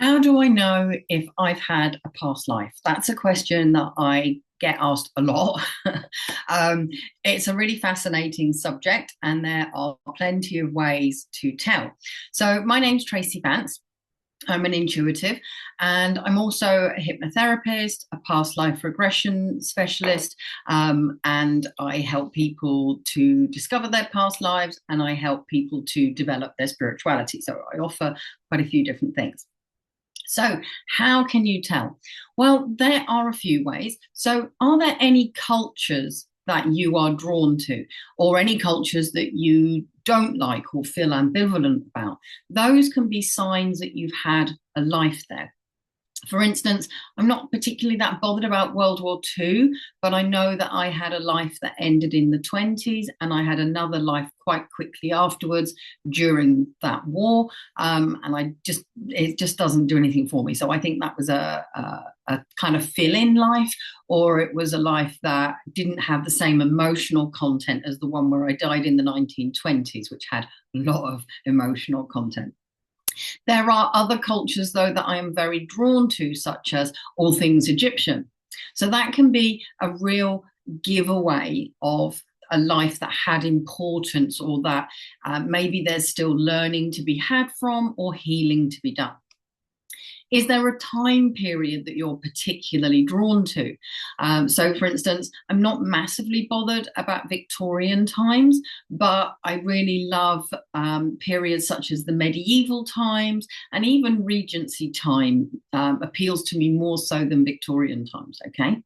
How do I know if I've had a past life? That's a question that I get asked a lot. um, it's a really fascinating subject, and there are plenty of ways to tell. So, my name's Tracy Fance. I'm an intuitive, and I'm also a hypnotherapist, a past life regression specialist, and I help people to discover their past lives, and I help people to develop their spirituality. So I offer quite a few different things. So, how can you tell? Well, there are a few ways. So, are there any cultures that you are drawn to, or any cultures that you don't like or feel ambivalent about? Those can be signs that you've had a life there. For instance, I'm not particularly that bothered about World War II, but I know that I had a life that ended in the 20s, and I had another life quite quickly afterwards during that war. And it just doesn't do anything for me. So I think that was a kind of fill-in life, or it was a life that didn't have the same emotional content as the one where I died in the 1920s, which had a lot of emotional content. There are other cultures, though, that I am very drawn to, such as all things Egyptian. So that can be a real giveaway of a life that had importance, or that maybe there's still learning to be had from or healing to be done. Is there a time period that you're particularly drawn to? So, for instance, I'm not massively bothered about Victorian times, but I really love periods such as the medieval times, and even Regency time appeals to me more so than Victorian times, okay?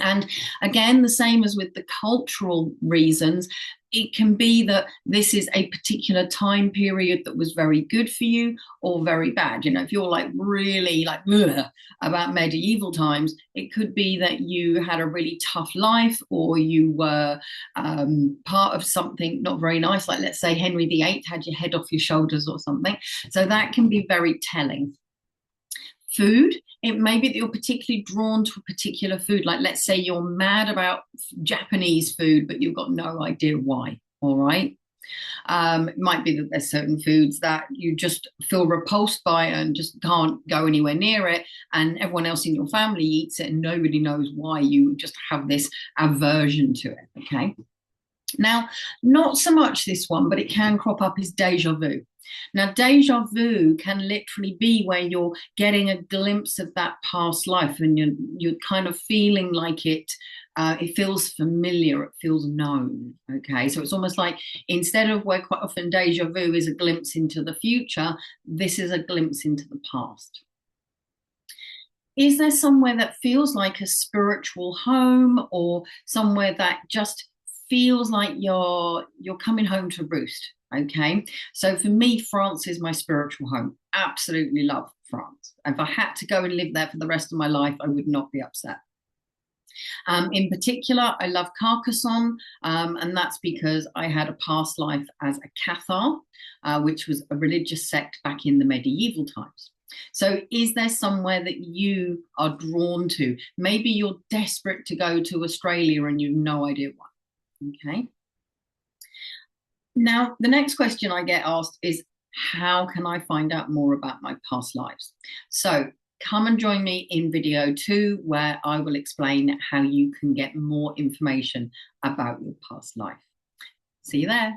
And again, the same as with the cultural reasons, it can be that this is a particular time period that was very good for you or very bad. You know, if you're like really like about medieval times, it could be that you had a really tough life, or you were part of something not very nice, like let's say Henry VIII had your head off your shoulders or something. So that can be very telling. Food, it may be that you're particularly drawn to a particular food. Like, let's say you're mad about Japanese food, but you've got no idea why. All right. It might be that there's certain foods that you just feel repulsed by and just can't go anywhere near it. And everyone else in your family eats it, and nobody knows why. You just have this aversion to it. Okay. Now, not so much this one, but it can crop up, is deja vu. Now, deja vu can literally be where you're getting a glimpse of that past life, and you're kind of feeling like it feels familiar, it feels known. Okay, so it's almost like, instead of where quite often deja vu is a glimpse into the future, this is a glimpse into the past. Is there somewhere that feels like a spiritual home, or somewhere that just feels like you're coming home to roost? Okay, so for me, France is my spiritual home. Absolutely love France. If I had to go and live there for the rest of my life, I would not be upset. In particular, I love Carcassonne, and that's because I had a past life as a Cathar, which was a religious sect back in the medieval times. So, is there somewhere that you are drawn to? Maybe you're desperate to go to Australia and you've no idea why. Okay. Now, the next question I get asked is, how can I find out more about my past lives? So, come and join me in video 2, where I will explain how you can get more information about your past life. See you there.